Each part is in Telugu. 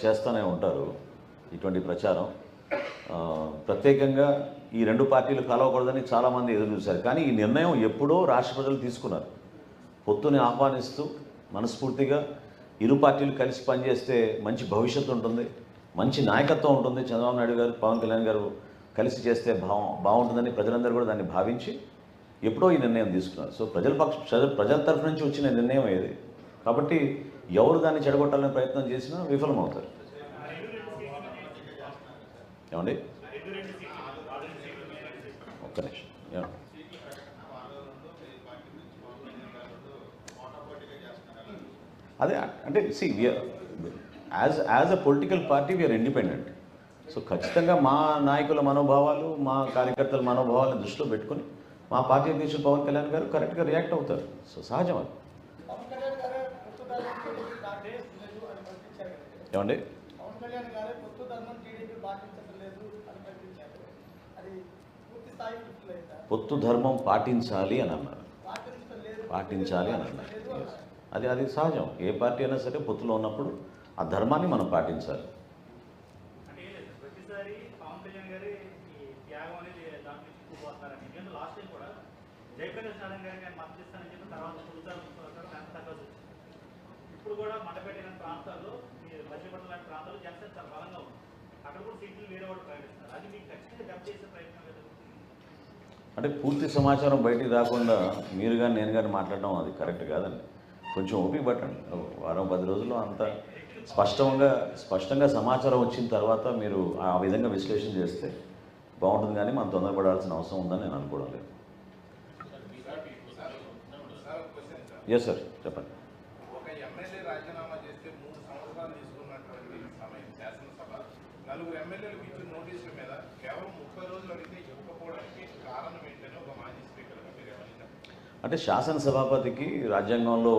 చేస్తూనే ఉంటారు ఇటువంటి ప్రచారం. ప్రత్యేకంగా ఈ రెండు పార్టీలు కలవకూడదని చాలామంది ఎదురు చూశారు. కానీ ఈ నిర్ణయం ఎప్పుడో రాష్ట్ర ప్రజలు తీసుకున్నారు. పొత్తుని ఆహ్వానిస్తూ మనస్ఫూర్తిగా ఇరు పార్టీలు కలిసి పనిచేస్తే మంచి భవిష్యత్తు ఉంటుంది, మంచి నాయకత్వం ఉంటుంది. చంద్రబాబు నాయుడు గారు, పవన్ కళ్యాణ్ గారు కలిసి చేస్తే బాగుంటుందని ప్రజలందరూ కూడా దాన్ని భావించి ఎప్పుడో ఈ నిర్ణయం తీసుకున్నారు. సో ప్రజల తరఫు నుంచి వచ్చిన నిర్ణయం ఏది కాబట్టి ఎవరు దాన్ని చెడగొట్టాలని ప్రయత్నం చేసినా విఫలమవుతారు. ఏమండి ఒక్క నిమిషం. అదే అంటే as a political party we are independent. So ఖచ్చితంగా మా నాయకుల మనోభావాలు, మా కార్యకర్తల మనోభావాలను దృష్టిలో పెట్టుకుని మా పార్టీ అధ్యక్షుడు పవన్ కళ్యాణ్ గారు కరెక్ట్గా రియాక్ట్ అవుతారు. సో సహజం అది. ఏమండి పొత్తు ధర్మం పాటించాలి అని అన్నారు. అది సహజం. ఏ పార్టీ అయినా సరే పొత్తులో ఉన్నప్పుడు ఆ ధర్మాన్ని మనం పాటించాలి. అంటే పూర్తి సమాచారం బయటికి రాకుండా మీరు కానీ నేను కానీ మాట్లాడడం అది కరెక్ట్ కాదండి. కొంచెం ఓపిక పట్టండి. వారం 10 రోజుల్లో అంత స్పష్టంగా సమాచారం వచ్చిన తర్వాత మీరు ఆ విధంగా విశ్లేషణ చేస్తే బాగుంటుంది. కానీ మనం తొందరపడాల్సిన అవసరం ఉందని నేను అనుకోవడం లేదు. ఎస్ సార్, చెప్పండి. ఒక ఎమ్మెల్యే రాజీనామా చేస్తే 3 సంవత్సరాలు తీసుకున్నటువంటి సమయం శాసనసభ 4 ఎమ్మెల్యేలకు ఇచ్చిన నోటీసుల మీద కేవలం 30 రోజులు అడిగితే ఇవ్వకపోవడానికి కారణం ఏంటని ఒక మాజీ స్పీకర్గా మీరు ఏమంటారు? అంటే శాసనసభాపతికి రాజ్యాంగంలో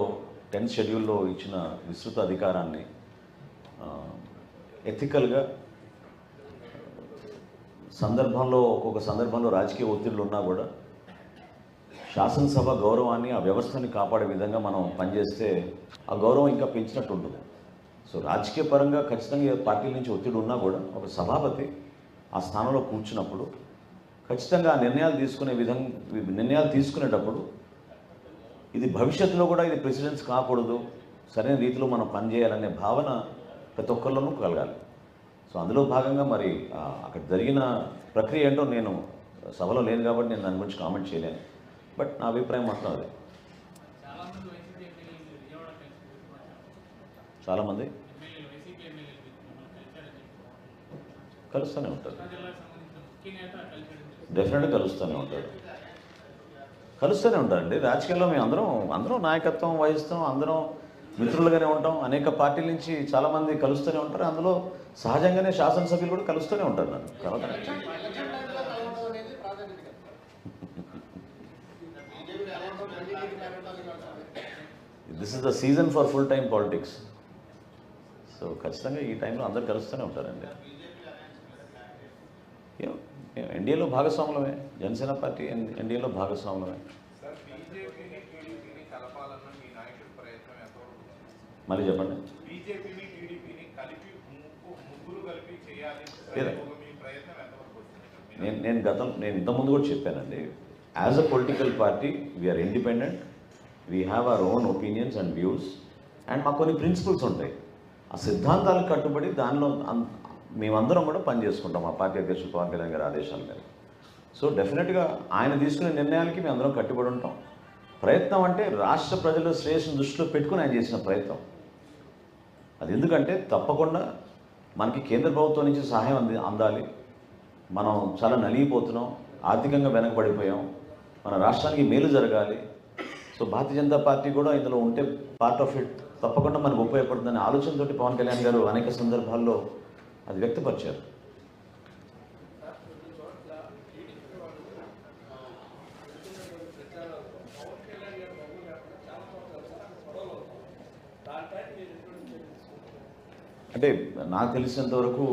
10th షెడ్యూల్లో ఇచ్చిన విస్తృత అధికారాన్ని ఎథికల్గా ఒక్కొక్క సందర్భంలో రాజకీయ ఒత్తిళ్లు ఉన్నా కూడా శాసనసభ గౌరవాన్ని, ఆ వ్యవస్థని కాపాడే విధంగా మనం పనిచేస్తే ఆ గౌరవం ఇంకా పెంచినట్టు ఉంటుంది. సో రాజకీయ పరంగా ఖచ్చితంగా పార్టీల నుంచి ఒత్తిడి ఉన్నా కూడా ఒక సభాపతి ఆ స్థానంలో కూర్చున్నప్పుడు ఖచ్చితంగా ఆ నిర్ణయాలు తీసుకునేటప్పుడు ఇది భవిష్యత్తులో కూడా ఇది ప్రెసిడెన్స్ కాకూడదు, సరైన రీతిలో మనం పనిచేయాలనే భావన ప్రతి ఒక్కరిలోనూ కలగాలి. సో అందులో భాగంగా మరి అక్కడ జరిగిన ప్రక్రియ ఏంటో నేను సభలో లేను కాబట్టి నేను దాని గురించి కామెంట్ చేయలేను. బట్ నా అభిప్రాయం మాత్రం అదే. చాలామంది కలుస్తూనే ఉంటారు, డెఫినెట్గా కలుస్తూనే ఉంటారండి. రాజకీయాల్లో మేము అందరం నాయకత్వం వహిస్తాం, అందరం మిత్రులుగానే ఉంటాం. అనేక పార్టీల నుంచి చాలామంది కలుస్తూనే ఉంటారు. అందులో సహజంగానే శాసనసభ్యులు కూడా కలుస్తూనే ఉంటారు. నన్ను కలవడం this is the season for full time politics. So ఖచ్చితంగా ఈ టైంలో అందరు కలుస్తూనే ఉంటారండి. ఎన్డీఏలో భాగస్వాములమే, జనసేన పార్టీ ఎన్డీఏలో భాగస్వాములమే. మళ్ళీ చెప్పండి. నేను ఇంతకుముందు కూడా చెప్పానండి. As a political party we are independent, we have our own opinions and views, and మాకు కొన్ని ప్రిన్సిపల్స్ ఉంటాయి. ఆ సిద్ధాంతాలకు కట్టుబడి దానిలో మేమందరం కూడా పనిచేసుకుంటాం మా పార్టీ అధ్యక్షుడు పవన్ కళ్యాణ్ గారి ఆదేశాల మేరకు. సో డెఫినెట్గా ఆయన తీసుకునే నిర్ణయాలకి మేము అందరం కట్టుబడి ఉంటాం. ప్రయత్నం అంటే రాష్ట్ర ప్రజల శ్రేయస్సును దృష్టిలో పెట్టుకుని ఆయన చేసిన ప్రయత్నం అది. ఎందుకంటే తప్పకుండా మనకి కేంద్ర ప్రభుత్వం నుంచి సహాయం అందాలి. మనం చాలా నలిగిపోతున్నాం, ఆర్థికంగా వెనకబడిపోయాం, మన రాష్ట్రానికి మేలు జరగాలి. సో భారతీయ జనతా పార్టీ కూడా ఇందులో ఉంటే పార్ట్ ఆఫ్ ఇట్ తప్పకుండా మనకు ఉపయోగపడుతుందనే ఆలోచనతోటి పవన్ కళ్యాణ్ గారు అనేక సందర్భాల్లో అది వ్యక్తపరిచారు. అంటే నాకు తెలిసినంత వరకు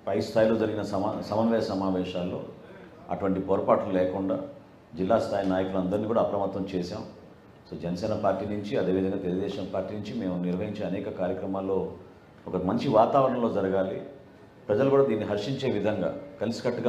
పై స్థాయిలో జరిగిన సమన్వయ సమావేశాల్లో అటువంటి పొరపాట్లు లేకుండా జిల్లా స్థాయి నాయకులందరినీ కూడా అప్రమత్తం చేశాం. సో జనసేన పార్టీ నుంచి, అదేవిధంగా తెలుగుదేశం పార్టీ నుంచి మేము నిర్వహించే అనేక కార్యక్రమాల్లో ఒక మంచి వాతావరణంలో జరగాలి, ప్రజలు కూడా దీన్ని హర్షించే విధంగా కలిసికట్టుగా